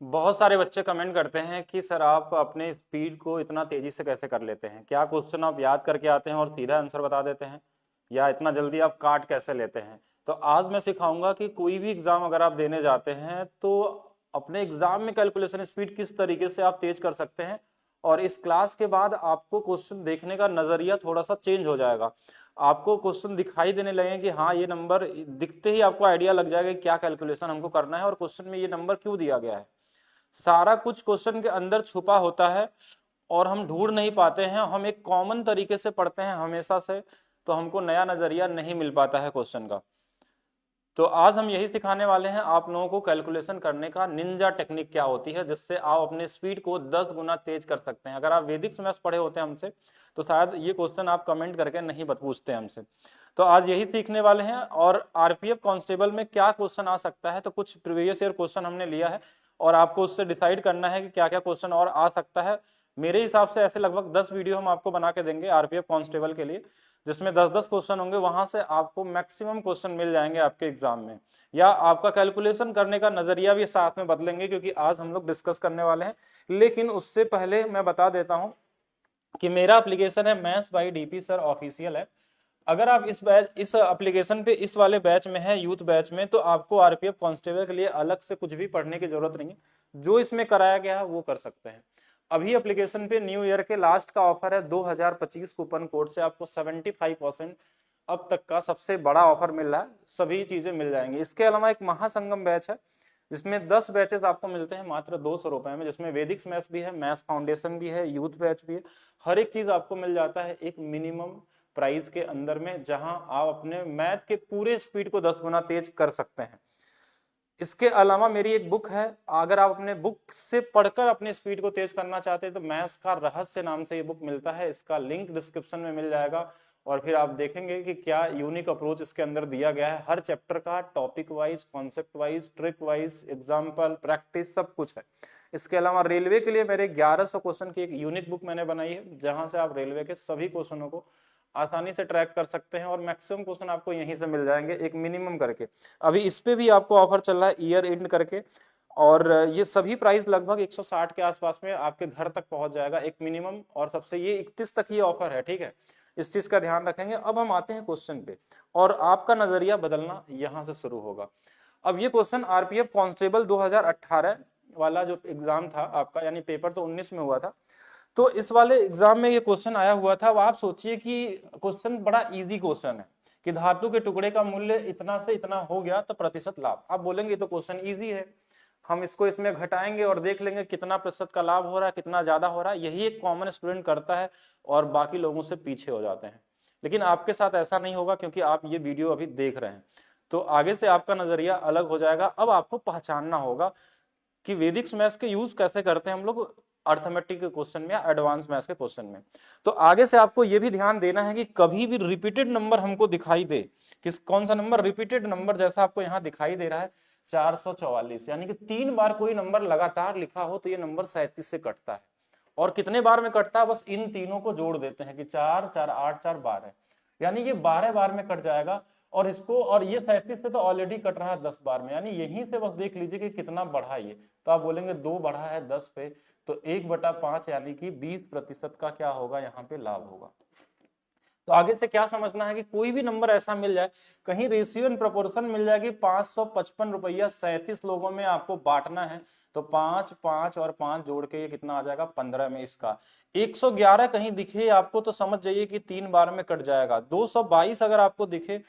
बहुत सारे बच्चे कमेंट करते हैं कि सर आप अपने स्पीड को इतना तेजी से कैसे कर लेते हैं, क्या क्वेश्चन आप याद करके आते हैं और सीधा आंसर बता देते हैं, या इतना जल्दी आप काट कैसे लेते हैं। तो आज मैं सिखाऊंगा कि कोई भी एग्जाम अगर आप देने जाते हैं तो अपने एग्जाम में कैलकुलेशन स्पीड किस तरीके से आप तेज कर सकते हैं। और इस क्लास के बाद आपको क्वेश्चन देखने का नजरिया थोड़ा सा चेंज हो जाएगा। आपको क्वेश्चन दिखाई देने लगे कि हाँ ये नंबर दिखते ही आपको आइडिया लग जाएगा कि क्या कैलकुलेशन हमको करना है और क्वेश्चन में ये नंबर क्यों दिया गया है। सारा कुछ क्वेश्चन के अंदर छुपा होता है और हम ढूंढ नहीं पाते हैं, हम एक कॉमन तरीके से पढ़ते हैं हमेशा से, तो हमको नया नजरिया नहीं मिल पाता है क्वेश्चन का। तो आज हम यही सिखाने वाले हैं आप लोगों को कैलकुलेशन करने का निंजा टेक्निक क्या होती है, जिससे आप अपने स्पीड को 10 गुना तेज कर सकते हैं। अगर आप वैदिक मैथ्स पढ़े होते हैं हमसे तो शायद ये क्वेश्चन आप कमेंट करके नहीं पूछते हमसे। तो आज यही सीखने वाले हैं। और आरपीएफ कांस्टेबल में क्या क्वेश्चन आ सकता है, तो कुछ प्रीवियस ईयर क्वेश्चन हमने लिया है और आपको उससे डिसाइड करना है कि क्या क्या क्वेश्चन और आ सकता है। मेरे हिसाब से ऐसे लगभग 10 वीडियो हम आपको बना के देंगे आरपीएफ कांस्टेबल के लिए, जिसमें 10-10 क्वेश्चन होंगे। वहां से आपको मैक्सिमम क्वेश्चन मिल जाएंगे आपके एग्जाम में, या आपका कैलकुलेशन करने का नजरिया भी साथ में बदलेंगे, क्योंकि आज हम लोग डिस्कस करने वाले हैं। लेकिन उससे पहले मैं बता देता हूं कि मेरा एप्लीकेशन है maths by DP sir official है। अगर आप इस एप्लीकेशन पे इस वाले बैच में है, यूथ बैच में, तो आपको आरपीएफ कांस्टेबल के लिए अलग से कुछ भी पढ़ने की जरूरत नहीं है। जो इसमें कराया गया है वो कर सकते हैं। अभी एप्लीकेशन पे न्यू ईयर के लास्ट का ऑफर है, 2025 कूपन कोड से आपको 75% अब तक का सबसे बड़ा ऑफर मिल रहा है, सभी चीजें मिल जाएंगी। इसके अलावा एक महासंगम बैच है जिसमें 10 बैचेस आपको मिलते हैं मात्र 200 रुपए में, जिसमें वैदिक मैथ्स भी है, मैथ्स फाउंडेशन भी है, यूथ बैच भी है। हर एक चीज आपको मिल जाता है एक मिनिमम प्राइस के अंदर में, जहां आप अपने मैथ के पूरे स्पीड को 10 गुना तेज कर सकते हैं। इसके अलावा मेरी एक बुक है, अगर आप अपने बुक से पढ़कर अपनी स्पीड को तेज करना चाहते हैं तो मैथ्स का रहस्य नाम से ये बुक मिलता है। इसका लिंक डिस्क्रिप्शन में मिल जाएगा और फिर आप देखेंगे कि क्या यूनिक अप्रोच इसके अंदर दिया गया है। हर चैप्टर का topic wise, concept wise, trick wise, example, practice सब कुछ है। इसके अलावा रेलवे के लिए मेरे 1100 क्वेश्चन की एक यूनिक बुक मैंने बनाई है, जहां से आप रेलवे के सभी क्वेश्चनों को आसानी से ट्रैक कर सकते हैं और मैक्सिमम क्वेश्चन आपको यहीं से मिल जाएंगे एक मिनिमम करके। अभी इस पे भी आपको ऑफर चल रहा है ईयर एंड करके, और ये सभी प्राइस लगभग 160 के आसपास में आपके घर तक पहुंच जाएगा एक मिनिमम, और सबसे ये 31 तक ही ऑफर है, ठीक है। इस चीज का ध्यान रखेंगे। अब हम आते हैं क्वेश्चन पे और आपका नजरिया बदलना यहां से शुरू होगा। अब ये क्वेश्चन आरपीएफ कांस्टेबल 2018 वाला जो एग्जाम था आपका, यानी पेपर तो 19 में हुआ था, तो इस वाले एग्जाम में ये क्वेश्चन आया हुआ था। अब आप सोचिए कि क्वेश्चन बड़ा इजी क्वेश्चन है कि धातु के टुकड़े का मूल्य इतना से इतना हो गया तो प्रतिशत लाभ। आप बोलेंगे तो क्वेश्चन इजी है, हम इसको इसमें घटाएंगे और देख लेंगे कितना प्रतिशत का लाभ हो रहा है, कितना ज्यादा हो रहा है। यही एक कॉमन स्टूडेंट करता है और बाकी लोगों से पीछे हो जाते हैं। लेकिन आपके साथ ऐसा नहीं होगा, क्योंकि आप ये वीडियो अभी देख रहे हैं, तो आगे से आपका नजरिया अलग हो जाएगा। अब आपको पहचानना होगा कि वैदिक मैथ्स के यूज कैसे करते हैं हम लोग अर्थमेटिक के क्वेश्चन में या एडवांस मैथ्स के क्वेश्चन में। तो आगे से आपको यह भी ध्यान देना है कि कभी भी रिपीटेड नंबर हमको दिखाई दे, किस कौन सा नंबर रिपीटेड नंबर, जैसा आपको यहाँ दिखाई दे रहा है 444, यानी कि 3 बार कोई नंबर लगातार लिखा हो तो ये नंबर 37 से कटता है। और कितने बार में कटता है, बस इन तीनों को जोड़ देते हैं कि 4 4 8 4 12, यानी ये 12 बार में कट जाएगा। और इसको, और ये 37 से तो ऑलरेडी कट रहा है 10 बार में, यानी यहीं से बस देख लीजिए कि कितना बढ़ा ये। तो आप बोलेंगे 2 बढ़ा है 10 पे, तो 1/5 यानी कि 20% का क्या होगा, यहाँ पे लाभ होगा। तो आगे से क्या समझना है कि कोई भी नंबर ऐसा मिल जाए, कहीं रेशियो इन प्रोपोर्शन मिल जाएगी, 555 रुपया 37 लोगों में आपको बांटना है, तो 5 5 और 5 जोड़ के ये कितना आ जाएगा 15 में। इसका 111 कहीं दिखे आपको तो समझ जाइए कि 3 बार में कट जाएगा। 222 अगर आपको दिखे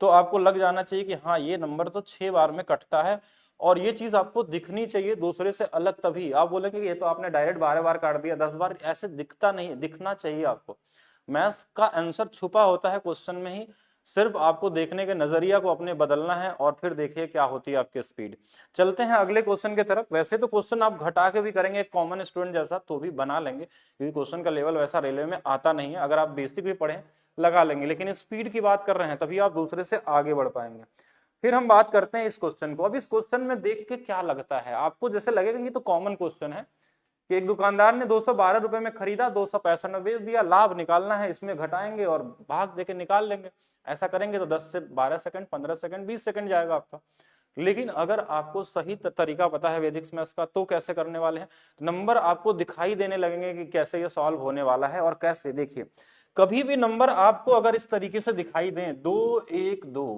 तो आपको लग जाना चाहिए कि हाँ ये नंबर तो 6 बार में कटता है। और ये चीज आपको दिखनी चाहिए दूसरे से अलग, तभी आप बोलेंगे कि ये तो आपने डायरेक्ट 12 बार काट दिया 10 बार, ऐसे दिखता नहीं, दिखना चाहिए आपको। मैथ्स का आंसर छुपा होता है क्वेश्चन में ही, सिर्फ आपको देखने के नजरिया को अपने बदलना है और फिर देखिए क्या होती है आपकी स्पीड। चलते हैं अगले क्वेश्चन की तरफ। वैसे तो क्वेश्चन आप घटा के भी करेंगे एक कॉमन स्टूडेंट जैसा तो भी बना लेंगे, क्योंकि क्वेश्चन का लेवल वैसा रेलवे में आता नहीं है। अगर आप बेसिक भी पढ़े लगा लेंगे, लेकिन स्पीड की बात कर रहे हैं तभी आप दूसरे से आगे बढ़ पाएंगे। फिर हम बात करते हैं इस क्वेश्चन को। अब इस क्वेश्चन में देख के क्या लगता है आपको, जैसे लगेगा कि तो कॉमन क्वेश्चन है कि एक दुकानदार ने 212 रुपए में खरीदा, 265 में बेच दिया, लाभ निकालना है, इसमें घटाएंगे और भाग देके निकाल लेंगे। ऐसा करेंगे तो 10 से 12 सेकंड, 15 सेकंड, 20 सेकंड जाएगा आपका। लेकिन अगर आपको सही तरीका पता है वैदिक मैथ्स का तो कैसे करने वाले हैं, नंबर आपको दिखाई देने लगेंगे कि कैसे ये सॉल्व होने वाला है। और कैसे, देखिए कभी भी नंबर आपको अगर इस तरीके से दिखाई दें 2 1 2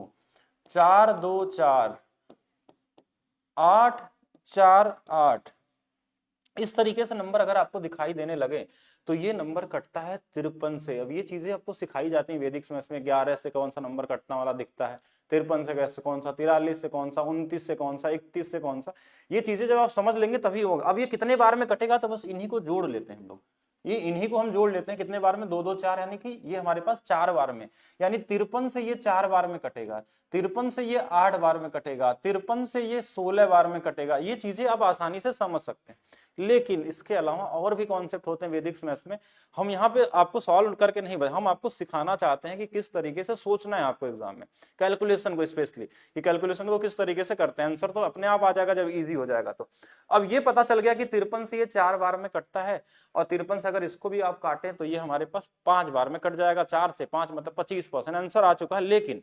4 2 4 8 4 8, इस तरीके से नंबर अगर आपको दिखाई देने लगे तो ये नंबर कटता है 53 से। अब ये चीजें आपको सिखाई जाती हैं वैदिक मैथ्स में, 11 से कौन सा नंबर कटने वाला दिखता है, 53 से कैसे कौन सा, 43 से कौन सा, 29 से कौन सा, 31 से कौन सा। ये चीजें जब आप समझ लेंगे तभी होगा। अब ये कितने बार में कटेगा, तो बस इन्हीं को जोड़ लेते हैं हम लोग, ये इन्हीं को हम जोड़ लेते हैं। कितने बार में, 2 2 4, यानी कि ये हमारे पास 4 बार में, यानी 53 से ये 4 बार में कटेगा, 53 से ये 8 बार में कटेगा, 53 से ये 16 बार में कटेगा। ये चीजें आप आसानी से समझ सकते हैं। लेकिन इसके अलावा और भी कॉन्सेप्ट होते हैं वैदिक मैथ्स में, हम यहाँ पे आपको सॉल्व करके नहीं बताए, हम आपको सिखाना चाहते हैं कि किस तरीके से सोचना है आपको एग्जाम में, कैलकुलेशन को स्पेशली, कि कैलकुलेशन को किस तरीके से करते हैं। आंसर तो अपने आप आ जाएगा जब इजी हो जाएगा। तो अब ये पता चल गया कि 53 से ये 4 बार में कटता है, और 53 से अगर इसको भी आप काटें तो ये हमारे पास 5 बार में कट जाएगा। 4 से 5 मतलब 25% आंसर आ चुका है। लेकिन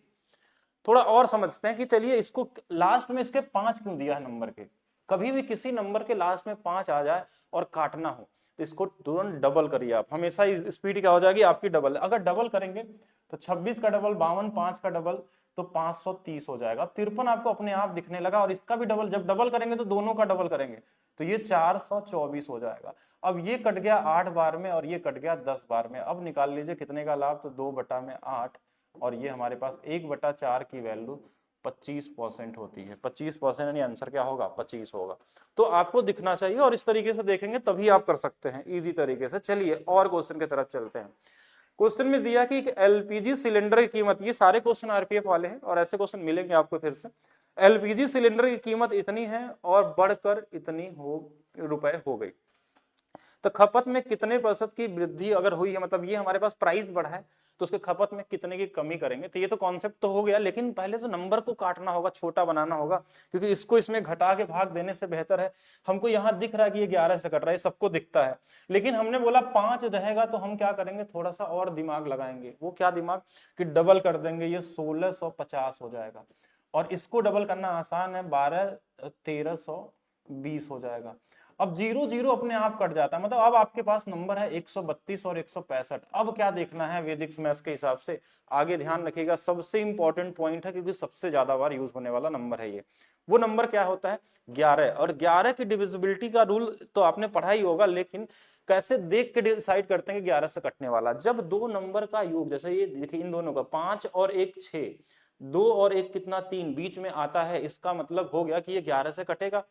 थोड़ा और समझते हैं कि चलिए इसको लास्ट में इसके 5 क्यों दिया है नंबर के। कभी भी किसी नंबर के लास्ट में 5 आ जाए और काटना हो तो इसको तुरंत डबल करिए आप, हमेशा स्पीड क्या हो जाएगी आपकी डबल। अगर डबल करेंगे तो 26 का डबल 52, 5 का डबल तो 530 हो जाएगा। 53 आपको अपने आप दिखने लगा, और इसका भी डबल, जब डबल करेंगे तो दोनों का डबल करेंगे तो ये 424 हो जाएगा। अब ये कट गया 8 बार में और ये कट गया 10 बार में। अब निकाल लीजिए कितने का लाभ, तो 2/8, और ये हमारे पास 1/4 की वैल्यू 25% होती है। 25% यानी आंसर क्या होगा, 25 होगा। तो आपको दिखना चाहिए, और इस तरीके से देखेंगे तभी आप कर सकते हैं इजी तरीके से। चलिए और क्वेश्चन की तरफ चलते हैं। क्वेश्चन में दिया कि एलपीजी सिलेंडर की कीमत, ये सारे क्वेश्चन आरपीएफ वाले हैं और ऐसे क्वेश्चन मिलेंगे आपको फिर से। एलपीजी सिलेंडर की कीमत इतनी है और बढ़कर इतनी रुपए हो गई, तो खपत में कितने % की वृद्धि अगर हुई है, मतलब ये हमारे पास प्राइस बढ़ा है तो उसके खपत में कितने की कमी करेंगे। तो ये तो कॉन्सेप्ट तो हो गया, लेकिन पहले तो नंबर को काटना होगा, छोटा बनाना होगा, क्योंकि इसको इसमें घटा के भाग देने से बेहतर है। हमको यहाँ दिख रहा है कि ये 11 से कट रहा है, सबको दिखता है, लेकिन हमने बोला 5 रहेगा तो हम क्या करेंगे, थोड़ा सा और दिमाग लगाएंगे। वो क्या दिमाग, कि डबल कर देंगे, ये 1650 हो जाएगा। और इसको डबल करना आसान है, 12 1320 हो जाएगा। अब 0 0 अपने आप कट जाता है, मतलब अब आपके पास नंबर है 132 और 165। अब क्या देखना है वैदिक मैथ्स के हिसाब से, आगे ध्यान रखिएगा, सबसे इंपॉर्टेंट पॉइंट है, क्योंकि सबसे ज्यादा बार यूज होने वाला नंबर है ये। वो नंबर क्या होता है, 11। और 11 की डिविजिबिलिटी का रूल तो आपने पढ़ा ही होगा, लेकिन कैसे देख के डिसाइड करते हैं कि 11 से कटने वाला, जब दो नंबर का योग, जैसे ये देखिए इन दोनों का 5 और 1 6, 2 और 1 कितना 3 बीच में आता है, इसका मतलब हो गया कि ये 11 से कटेगा।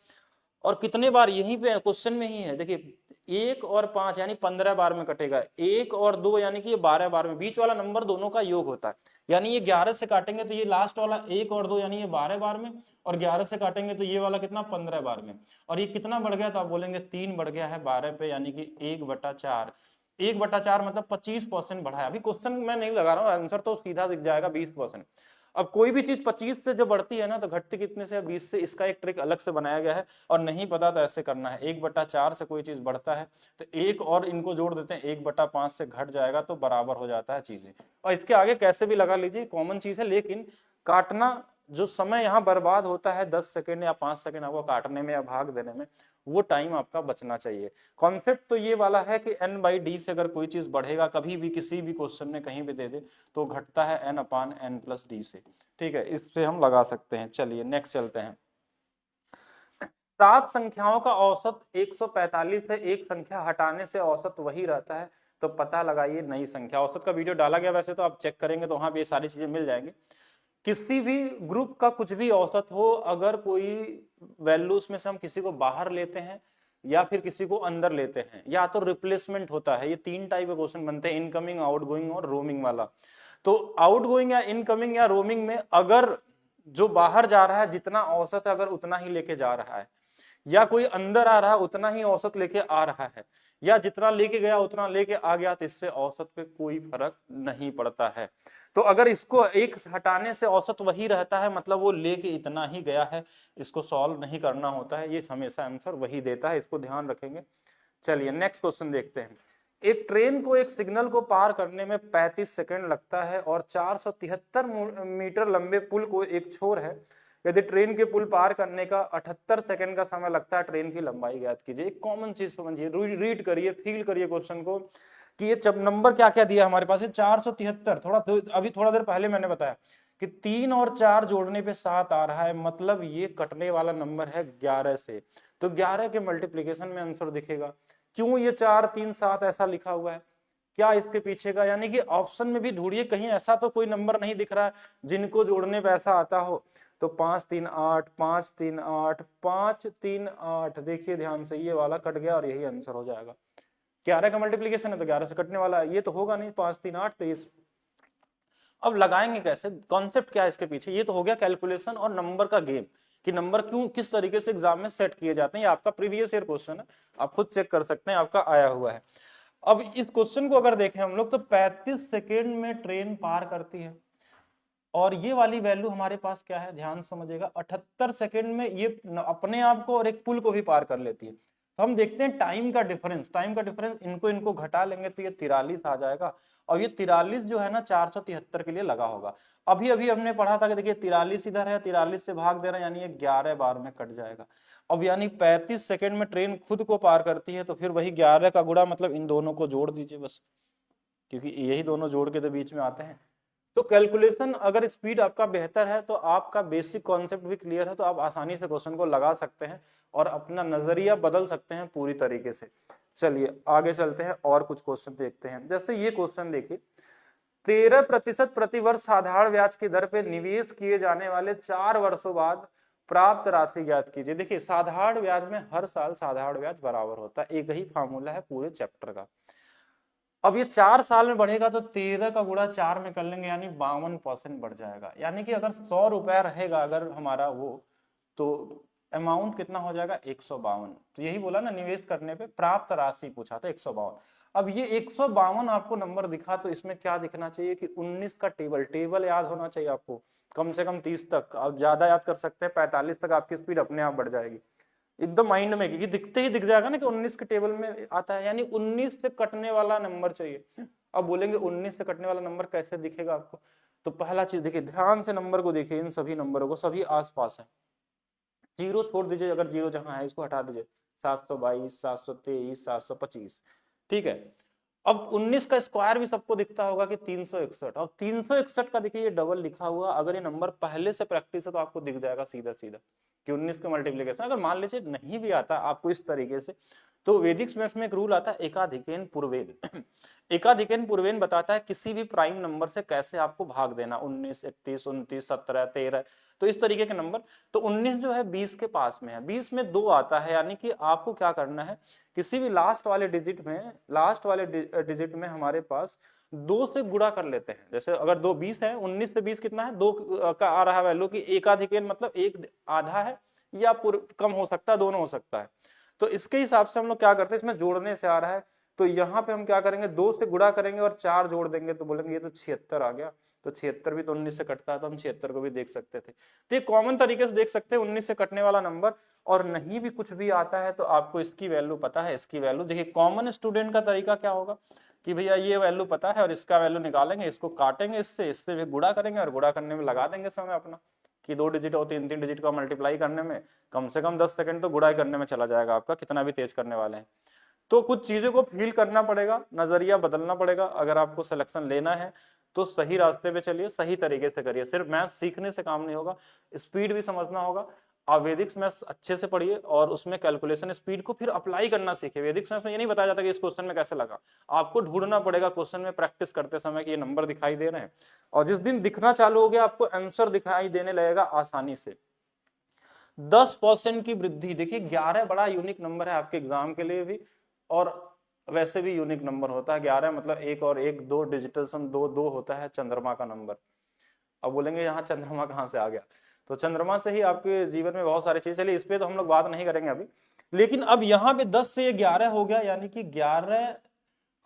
और कितने बार, यहीं पे क्वेश्चन में ही है, देखिए 1 और 5 यानी 15 बार में कटेगा, 1 और 2 यानी कि ये 12 बार में, बीच वाला नंबर दोनों का योग होता है। यानी ये 11 से काटेंगे तो ये लास्ट वाला 1 और 2 यानी ये 12 बार में, और 11 से काटेंगे तो ये वाला कितना 15 बार में। और ये कितना बढ़ गया, तो आप बोलेंगे 3 बढ़ गया है 12 पे, यानी कि 1/4। 1/4 मतलब 25% बढ़ा है। अभी क्वेश्चन मैं नहीं लगा रहा हूँ, आंसर तो सीधा दिख जाएगा 20%। अब कोई भी चीज 25 से जो बढ़ती है ना तो घटती कितने से, 20 से। इसका एक ट्रिक अलग से बनाया गया है, और नहीं पता तो ऐसे करना है। 1/4 से कोई चीज बढ़ता है तो एक और इनको जोड़ देते हैं, 1/5 से घट जाएगा तो बराबर हो जाता है चीजें। और इसके आगे कैसे भी लगा लीजिए, कॉमन चीज है, लेकिन काटना, जो समय यहाँ बर्बाद होता है 10 सेकेंड या 5 सेकेंड आपको काटने में या भाग देने में, वो टाइम आपका बचना चाहिए। कॉन्सेप्ट तो ये वाला है कि n/d से अगर कोई चीज बढ़ेगा, कभी भी किसी भी क्वेश्चन में कहीं भी दे दे तो घटता है n/n+d से। ठीक है, इससे हम लगा सकते हैं। चलिए नेक्स्ट चलते हैं। 7 संख्याओं का औसत 145 है, एक संख्या हटाने से औसत वही रहता है, तो पता लगाइए नई संख्या। औसत का वीडियो डाला गया, वैसे तो आप चेक करेंगे तो वहां भी ये सारी चीजें मिल जाएंगी। किसी भी ग्रुप का कुछ भी औसत हो, अगर कोई वैल्यूज में से हम किसी को बाहर लेते हैं या फिर किसी को अंदर लेते हैं, या तो रिप्लेसमेंट होता है। ये 3 टाइप के क्वेश्चन बनते हैं, इनकमिंग, आउटगोइंग और रोमिंग वाला। तो आउटगोइंग या इनकमिंग या रोमिंग में अगर जो बाहर जा रहा है जितना औसत है अगर उतना ही लेके जा रहा है, या कोई अंदर आ रहा है उतना ही औसत लेके आ रहा है, या जितना लेके गया उतना लेके आ गया, तो इससे औसत पे कोई फर्क नहीं पड़ता है। तो अगर इसको एक हटाने से औसत वही रहता है, मतलब वो लेके इतना ही गया है, इसको सॉल्व नहीं करना होता है, ये हमेशा आंसर वही देता है, इसको ध्यान रखेंगे। चलिए नेक्स्ट क्वेश्चन देखते हैं। एक ट्रेन को एक सिग्नल को पार करने में 35 सेकंड लगता है और 473 मीटर लंबे पुल को एक छोर है यदि ट्रेन के पुल पार करने का 78 सेकंड का समय लगता है, ट्रेन की लंबाई ज्ञात कीजिए। एक कॉमन चीज समझिए, रीड करिए, फील करिए क्वेश्चन को कि ये नंबर क्या क्या दिया हमारे पास है। 473, अभी थोड़ा देर पहले मैंने बताया कि 3 और 4 जोड़ने पे 7 आ रहा है, मतलब ये कटने वाला नंबर है 11 से। तो 11 के मल्टीप्लीकेशन में आंसर दिखेगा। क्यों ये 4 3 7 ऐसा लिखा हुआ है, क्या इसके पीछे का, यानी कि ऑप्शन में भी ढूंढिए, कहीं ऐसा तो कोई नंबर नहीं दिख रहा है जिनको जोड़ने पे ऐसा आता हो। तो 5 3 8, 5 3 8, 5 3 8, देखिए ध्यान से, ये वाला कट गया और यही आंसर हो जाएगा। 11 का मल्टीप्लीकेशन है तो 11 से कटने वाला है, ये तो होगा नहीं। 5 3 8 23। अब लगाएंगे कैसे, कॉन्सेप्ट क्या है इसके पीछे, ये तो हो गया कैलकुलेशन और नंबर का गेम, कि नंबर क्यों किस तरीके से एग्जाम में सेट किए जाते हैं। ये आपका प्रीवियस ईयर क्वेश्चन है, आप खुद चेक कर सकते हैं, आपका आया हुआ है। अब इस क्वेश्चन को अगर देखें हम लोग, तो 35 सेकेंड में ट्रेन पार करती है, और ये वाली वैल्यू हमारे पास क्या है, ध्यान समझिएगा, 78 सेकेंड में ये अपने आप को और एक पुल को भी पार कर लेती है। तो हम देखते हैं टाइम का डिफरेंस, इनको घटा लेंगे तो ये 43 आ जाएगा। और ये 43 जो है ना 473 के लिए लगा होगा। अभी अभी हमने पढ़ा था कि देखिए 43 इधर है, 43 से भाग दे रहे हैं, यानी ये 11 बार में कट जाएगा। अब यानी 35 सेकेंड में ट्रेन खुद को पार करती है, तो फिर वही 11 का गुणा, मतलब इन दोनों को जोड़ दीजिए बस, क्योंकि यही दोनों जोड़ के तो बीच में आते हैं। तो कैलकुलेशन, अगर स्पीड आपका बेहतर है तो आपका बेसिक कॉन्सेप्ट भी क्लियर है, तो आप आसानी से क्वेश्चन को लगा सकते हैं और अपना नजरिया बदल सकते हैं पूरी तरीके से। चलिए आगे चलते हैं और कुछ क्वेश्चन देखते हैं। जैसे ये क्वेश्चन देखिए, 13% प्रतिवर्ष साधारण ब्याज की दर पे निवेश किए जाने वाले 4 वर्षों बाद प्राप्त राशि ज्ञात कीजिए। देखिए साधारण ब्याज में हर साल साधारण ब्याज बराबर होता है, एक ही फार्मूला है पूरे चैप्टर का। अब ये 4 साल में बढ़ेगा तो 13 का गुणा 4 में कर लेंगे, यानी 52% बढ़ जाएगा। यानी कि अगर 100 रुपया रहेगा अगर हमारा वो, तो अमाउंट कितना हो जाएगा, 152। तो यही बोला ना, निवेश करने पे प्राप्त राशि पूछा था 152। अब ये 152 आपको नंबर दिखा, तो इसमें क्या दिखना चाहिए कि 19 का टेबल याद होना चाहिए आपको, कम से कम 30 तक। आप ज्यादा याद कर सकते हैं, 45 तक आपकी स्पीड अपने आप बढ़ जाएगी एकदम माइंड में, क्योंकि दिखते ही दिख जाएगा ना कि 19 के टेबल में आता है, यानी 19 से कटने वाला नंबर चाहिए। अब बोलेंगे 19 से कटने वाला नंबर कैसे दिखेगा आपको, तो पहला चीज देखिए, ध्यान से नंबर को देखिए, इन सभी नंबरों को, सभी आसपास है, जीरो छोड़ दीजिए, अगर जीरो जहां है इसको हटा दीजिए, 722 723 725, ठीक है। अब 19 का स्क्वायर भी सबको दिखता होगा कि 361। अब 361 का देखिए ये डबल लिखा हुआ, अगर ये नंबर पहले से प्रैक्टिस है तो आपको दिख जाएगा सीधा सीधा कि 19 का मल्टीप्लीकेशन। अगर मान लीजिए नहीं भी आता आपको इस तरीके से, तो वैदिक मैथ्स में एक रूल आता है एकाधिकेन पूर्वेन। एकाधिकेन पूर्वेन बताता है किसी भी प्राइम नंबर से कैसे आपको भाग देना, 19 31 29 17 13, तो इस तरीके के नंबर। तो 19 जो है 20 के पास में है, 20 में 2 आता है, यानी कि आपको क्या करना है, किसी भी लास्ट वाले डिजिट में हमारे पास 2 से गुणा कर लेते हैं। जैसे अगर 2 20 है, 19 से 20 कितना है, 2 का आ रहा है वैल्यू, कि एकाधिकेन मतलब एक आधा है या कम हो सकता है, दोनों हो सकता है। तो इसके हिसाब से हम लोग क्या करते हैं, इसमें जोड़ने से आ रहा है, तो यहाँ पे हम क्या करेंगे, 2 से गुणा करेंगे और 4 जोड़ देंगे, तो बोलेंगे ये तो 76 आ गया। तो 76 भी तो 19 से कटता है, तो हम 76 को भी देख सकते थे। तो ये कॉमन तरीके से देख सकते हैं 19 से कटने वाला नंबर। और नहीं भी कुछ भी आता है तो आपको इसकी वैल्यू पता है, इसकी वैल्यू देखिए, कॉमन स्टूडेंट का तरीका क्या होगा कि भैया ये वैल्यू पता है और इसका वैल्यू निकालेंगे, इसको काटेंगे, इससे भी गुणा करेंगे और गुणा करने में लगा देंगे समय अपना, कि 2 डिजिट और 3 डिजिट का मल्टीप्लाई करने में कम से कम 10 सेकंड तो गुणाई करने में चला जाएगा आपका, कितना भी तेज करने वाले हैं। तो कुछ चीजों को फील करना पड़ेगा, नजरिया बदलना पड़ेगा, अगर आपको सिलेक्शन लेना है तो सही रास्ते पे चलिए, सही तरीके से करिए। सिर्फ मैथ सीखने से काम नहीं होगा, स्पीड भी समझना होगा। आप वैदिक मैथ्स अच्छे से पढ़िए और उसमें कैलकुलेशन स्पीड को फिर अप्लाई करना सीखिए। वैदिक मैथ्स में ये नहीं बताया जाता कि इस क्वेश्चन में कैसे लगा, आपको ढूंढना पड़ेगा क्वेश्चन में प्रैक्टिस करते समय कि ये नंबर दिखाई दे रहे हैं, और जिस दिन दिखना चालू हो गया आपको आंसर दिखाई देने लगेगा आसानी से। 10% की वृद्धि, देखिए 11 बड़ा यूनिक नंबर है आपके एग्जाम के लिए भी, और वैसे भी यूनिक नंबर होता है 11, मतलब 1 और 1 2 डिजिटल सम 2 2 होता है चंद्रमा का नंबर। अब बोलेंगे यहाँ चंद्रमा कहाँ से आ गया, तो चंद्रमा से ही आपके जीवन में बहुत सारी चीजें, चलिए इस पे तो हम लोग बात नहीं करेंगे अभी। लेकिन अब यहाँ पे 10 से 11 हो गया, यानी कि 11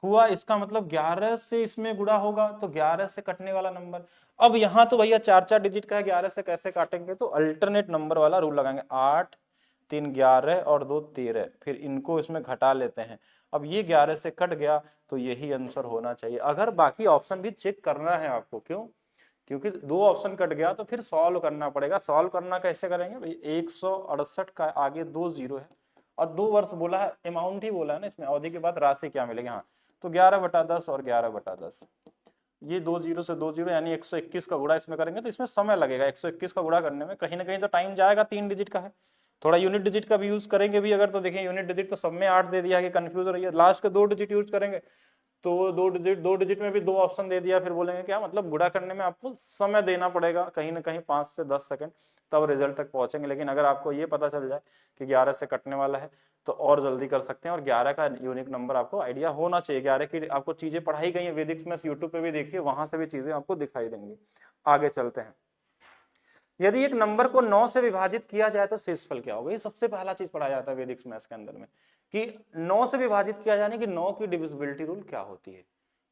हुआ, इसका मतलब 11 से इसमें गुणा होगा, तो 11 से कटने वाला नंबर। अब यहाँ तो भैया 4 डिजिट का है, 11 से कैसे काटेंगे, तो अल्टरनेट नंबर वाला रूल लगाएंगे, 8 3 11 और 2 13, फिर इनको इसमें घटा लेते हैं। अब ये 11 से कट गया, तो यही आंसर होना चाहिए। अगर बाकी ऑप्शन भी चेक करना है आपको, क्यों, क्योंकि 2 ऑप्शन कट गया तो फिर सॉल्व करना पड़ेगा। सॉल्व करना कैसे करेंगे भाई, 168 का आगे 2 जीरो है और 2 वर्ष बोला है, अमाउंट ही बोला है ना, इसमें अवधि के बाद राशि क्या मिलेगी। हाँ, तो 11/10 और 11/10, ये 2 जीरो से 2 जीरो यानी 121 का गुणा इसमें करेंगे तो इसमें समय लगेगा। 121 का गुणा करने में कहीं ना कहीं तो टाइम जाएगा, 3 डिजिट का है। थोड़ा यूनिट डिजिट का भी यूज करेंगे भी अगर, तो देखिए यूनिट डिजिट तो सब में 8 दे दिया कि कंफ्यूज हो रही है, लास्ट के 2 डिजिट यूज करेंगे तो 2 डिजिट में भी 2 ऑप्शन दे दिया, फिर बोलेंगे क्या मतलब गुणा करने में आपको समय देना पड़ेगा कहीं ना कहीं 5 से 10 सेकंड, तब रिजल्ट तक पहुंचेंगे। लेकिन अगर आपको ये पता चल जाए कि 11 से कटने वाला है तो और जल्दी कर सकते हैं। और 11 का यूनिक नंबर आपको आइडिया होना चाहिए। 11 की आपको चीजें पढ़ाई गई है वैदिक मैथ्स, यूट्यूब पे भी देखिए, वहां से भी चीजें आपको दिखाई देंगी। आगे चलते हैं। यदि एक नंबर को 9 से विभाजित किया जाए तो शेषफल क्या होगा, ये सबसे पहला चीज पढ़ाया जाता है वैदिक मैथ्स के अंदर में, कि 9 से विभाजित किया जाने की 9 की डिविजिबिलिटी रूल क्या होती है।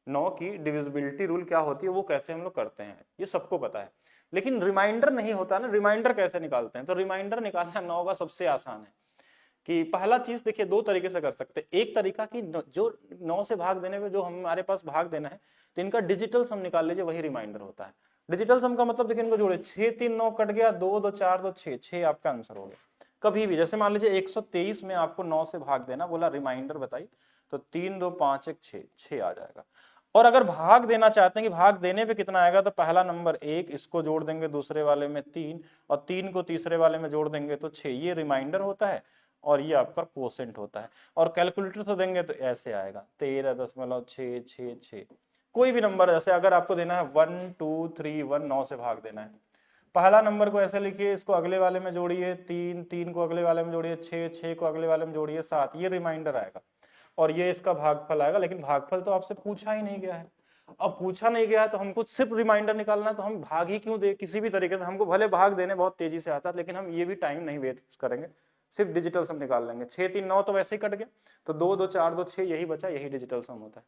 9 की डिविजिबिलिटी रूल क्या होती है, वो कैसे हम लोग करते हैं, ये सबको पता है। लेकिन रिमाइंडर नहीं होता ना, रिमाइंडर कैसे निकालते हैं, तो रिमाइंडर निकालना 9 का सबसे आसान है। कि पहला चीज देखिए 2 तरीके से कर सकते हैं। एक तरीका कि जो 9 से भाग देने में जो हमारे पास भाग देना है तो इनका डिजिटल सम निकाल लीजिए, वही रिमाइंडर होता है। डिजिटल सम का मतलब देखिए इनको जोड़े, 6 3 9 कट गया, 2 2 4 2 6, 6 आपका आंसर हो गया। कभी भी जैसे मान लीजिए 123 में आपको 9 से भाग देना बोला, रिमाइंडर बताइए, तो 3 2 5 1 6, 6 आ जाएगा। और अगर भाग देना चाहते हैं कि भाग देने पे कितना आएगा, तो पहला नंबर 1, इसको जोड़ देंगे दूसरे वाले में 3, और 3 को तीसरे वाले में जोड़ देंगे तो 6, ये रिमाइंडर होता है और ये आपका कोसेंट होता है। और कैलकुलेटर से देंगे तो ऐसे आएगा 13.666, कोई भी नंबर, जैसे अगर आपको देना है 1 2 3 1, 9 से भाग देना है, पहला नंबर को ऐसे लिखिए, इसको अगले वाले में जोड़िए 3, 3 को अगले वाले में जोड़िए 6, 6 को अगले वाले में जोड़िए 7, ये रिमाइंडर आएगा और ये इसका भागफल आएगा। लेकिन भागफल तो आपसे पूछा ही नहीं गया है। अब पूछा नहीं गया है तो हमको सिर्फ रिमाइंडर निकालना है, तो हम भाग ही क्यों दे, किसी भी तरीके से। हमको भले भाग देने बहुत तेजी से आता है, लेकिन हम ये भी टाइम नहीं वेस्ट करेंगे, सिर्फ डिजिटल सम निकाल लेंगे। 6 3 9 तो वैसे ही कट गया, तो 2 2 4 2 6 यही बचा, यही डिजिटल सम होता है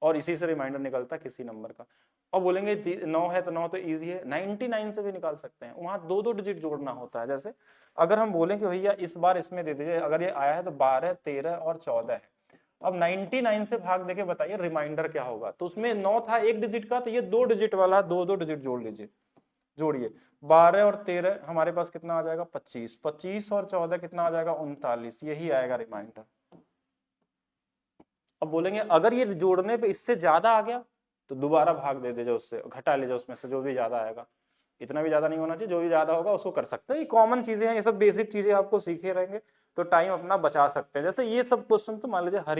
और इसी से रिमाइंडर निकलता है किसी नंबर का। और बोलेंगे 9 है तो 9 तो इजी है, 99 से भी निकाल सकते हैं, वहां 2 2 डिजिट जोड़ना होता है। जैसे अगर हम बोलें कि भैया इस बार इसमें दे दीजिए, अगर ये आया है तो 12 13 और 14 है, अब 99 से भाग देके बताइए रिमाइंडर क्या होगा। तो उसमें 9 था 1 डिजिट का, तो ये 2 डिजिट वाला 2 2 डिजिट जोड़ लीजिए, जोड़िए 12 और 13 हमारे पास कितना आ जाएगा 25, 25 और 14 कितना आ जाएगा 39, यही आएगा रिमाइंडर। अब बोलेंगे अगर ये जोड़ने पे इससे ज्यादा आ गया तो दोबारा भाग दे दीजिए, उससे घटा लीजिए उसमें से जो भी ज्यादा आएगा, इतना भी ज्यादा नहीं होना चाहिए, जो भी ज्यादा होगा उसको कर सकते हैं। ये कॉमन चीजें हैं, ये सब बेसिक चीजें आपको सीखे रहेंगे तो टाइम अपना बचा सकते हैं। जैसे ये सब क्वेश्चन तो मान लीजिए हर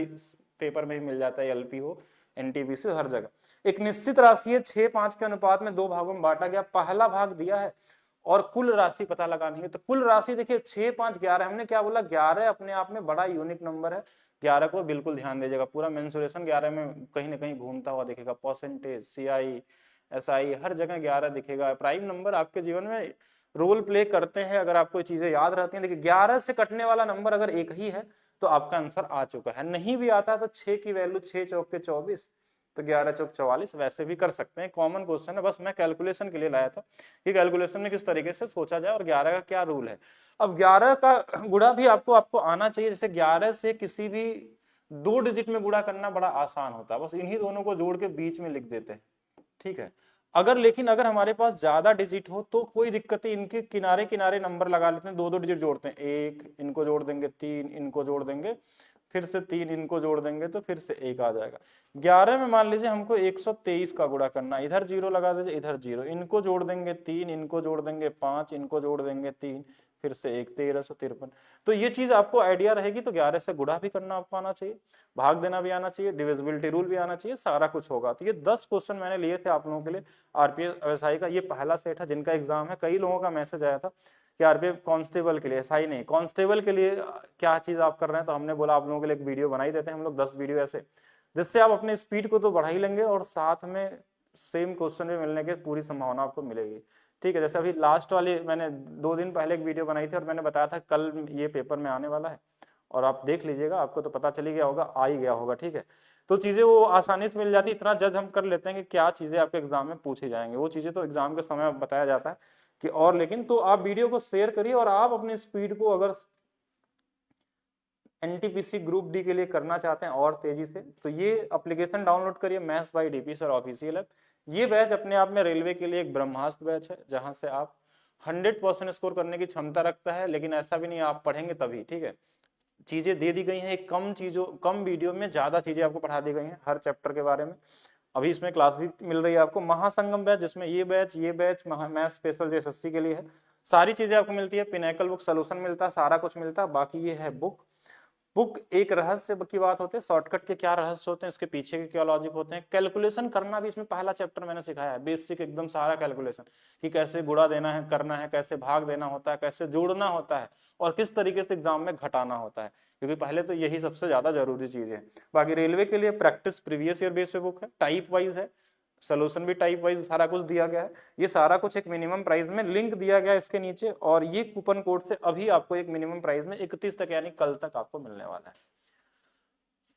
पेपर में ही मिल जाता है, एलपी हो एनटीपीसी हर जगह। एक निश्चित राशि है 6:5 के अनुपात में 2 भागों में बांटा गया, पहला भाग दिया है और कुल राशि पता लगानी है। तो कुल राशि देखिए 6 5 11, हमने क्या बोला 11 अपने आप में बड़ा यूनिक नंबर है। 11 को बिल्कुल ध्यान दीजिएगा, पूरा मेंसुरेशन 11 में कहीं ना कहीं घूमता हुआ दिखेगा, परसेंटेज सीआई एसआई हर जगह 11 दिखेगा। प्राइम नंबर आपके जीवन में रोल प्ले करते हैं अगर आपको चीजें याद रहती हैं। देखिए 11 से कटने वाला नंबर अगर एक ही है तो आपका आंसर आ चुका है, नहीं भी आता तो 6 की वैल्यू 6 चौक के 24, तो 11 चौक 44 वैसे भी कर सकते हैं। कॉमन क्वेश्चन है, बस मैं कैलकुलेशन के लिए लाया था कि कैलकुलेशन में किस तरीके से सोचा जाए और 11 का क्या रूल है। अब 11 का गुणा भी आपको आना चाहिए। जैसे 11 से किसी भी 2 डिजिट में गुणा करना बड़ा आसान होता है, बस इन्हीं दोनों को जोड़ के बीच में लिख देते हैं, ठीक है। लेकिन अगर हमारे पास ज्यादा डिजिट हो तो कोई दिक्कत नहीं, इनके किनारे किनारे नंबर लगा लेते हैं, 2 2 डिजिट जोड़ते हैं, 1 इनको जोड़ देंगे, 3 इनको जोड़ देंगे, फिर से 3 इनको जोड़ देंगे तो फिर से 1 आ जाएगा। 11 में मान लीजिए हमको 123 का गुणा करना, इधर 0 लगा दीजिए, इधर 0, इनको जोड़ देंगे 3, इनको जोड़ देंगे 5, इनको जोड़ देंगे 3, फिर से 1, 1353। तो ये चीज आपको आइडिया रहेगी। तो 11 से गुणा भी करना आपको आना चाहिए, भाग देना भी आना चाहिए, डिविजिबिलिटी रूल भी आना चाहिए, सारा कुछ होगा। तो ये 10 क्वेश्चन मैंने लिए थे आप लोगों के लिए आरपीएफ एसआई का, ये पहला सेट है जिनका एग्जाम है। कई लोगों का मैसेज आया था कि आरपीएफ कांस्टेबल के लिए, एसआई नहीं कांस्टेबल के लिए क्या चीज आप कर रहे हैं, तो हमने बोला आप लोगों के लिए एक वीडियो बना ही देते हैं हम लोग, 10 वीडियो ऐसे, जिससे आप अपने स्पीड को तो बढ़ा ही लेंगे और साथ में सेम क्वेश्चन भी मिलने की पूरी संभावना आपको मिलेगी, ठीक है। जैसे अभी लास्ट वाली मैंने 2 दिन पहले एक वीडियो बनाई थी और मैंने बताया था कल ये पेपर में आने वाला है, और आप देख लीजिएगा, आपको तो पता चली गया होगा, आ ही गया होगा, ठीक है। तो चीजें वो आसानी से मिल जाती, इतना जज हम कर लेते हैं कि क्या चीजें आपके एग्जाम में पूछी जाएंगे, वो चीजें तो एग्जाम के समय बताया जाता है कि और। लेकिन तो आप वीडियो को शेयर करिए और आप अपनी स्पीड को अगर एनटीपीसी ग्रुप डी के लिए करना चाहते हैं और तेजी से, तो ये एप्लीकेशन डाउनलोड करिए, maths by DP sir official है। ये बैच अपने आप में रेलवे के लिए एक ब्रह्मास्त्र बैच है, जहां से आप 100% स्कोर करने की क्षमता रखता है। लेकिन ऐसा भी नहीं आप पढ़ेंगे तभी, ठीक है, चीजें दे दी गई हैं, एक कम वीडियो में ज्यादा चीजें आपको पढ़ा दी गई हैं हर चैप्टर के बारे में। अभी इसमें क्लास भी मिल रही है आपको, महासंगम बैच, जिसमें ये बैच मैथ स्पेशल जो एसएससी के लिए है, सारी चीजें आपको मिलती है। पिनैकल बुक सोल्यूशन मिलता है, सारा कुछ मिलता है। बाकी ये है बुक एक रहस्य की बात होते हैं, शॉर्टकट के क्या रहस्य होते हैं, इसके पीछे के क्या लॉजिक होते हैं, कैलकुलेशन करना भी इसमें पहला चैप्टर मैंने सिखाया है, बेसिक एकदम सारा कैलकुलेशन, कि कैसे गुणा देना है, करना है, कैसे भाग देना होता है, कैसे जोड़ना होता है, और किस तरीके से एग्जाम में घटाना होता है, क्योंकि पहले तो यही सबसे ज्यादा जरूरी चीज है। बाकी रेलवे के लिए प्रैक्टिस प्रीवियस ईयर बेस पे बुक है, टाइप वाइज है, सोल्यूशन भी टाइप वाइज सारा कुछ दिया गया है। ये सारा कुछ एक मिनिमम प्राइस में लिंक दिया गया है इसके नीचे, और ये कूपन कोड से अभी आपको एक मिनिमम प्राइस में 31 तक यानी कल तक आपको मिलने वाला है।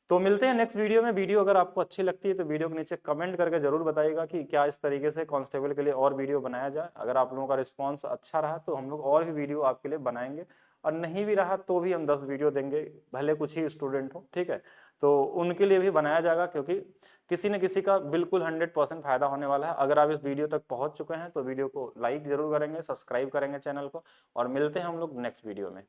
तो मिलते हैं नेक्स्ट वीडियो में। वीडियो अगर आपको अच्छी लगती है तो वीडियो के नीचे कमेंट करके जरूर बताइएगा कि क्या इस तरीके से कांस्टेबल के लिए और वीडियो बनाया जाए। अगर आप लोगों का रिस्पांस अच्छा रहा तो हम लोग और भी वीडियो आपके लिए बनाएंगे, और नहीं भी रहा तो भी हम 10 वीडियो देंगे, भले कुछ ही स्टूडेंट हो, ठीक है, तो उनके लिए भी बनाया जाएगा, क्योंकि किसी न किसी का बिल्कुल 100% फायदा होने वाला है। अगर आप इस वीडियो तक पहुंच चुके हैं तो वीडियो को लाइक जरूर करेंगे, सब्सक्राइब करेंगे चैनल को, और मिलते हैं हम लोग नेक्स्ट वीडियो में।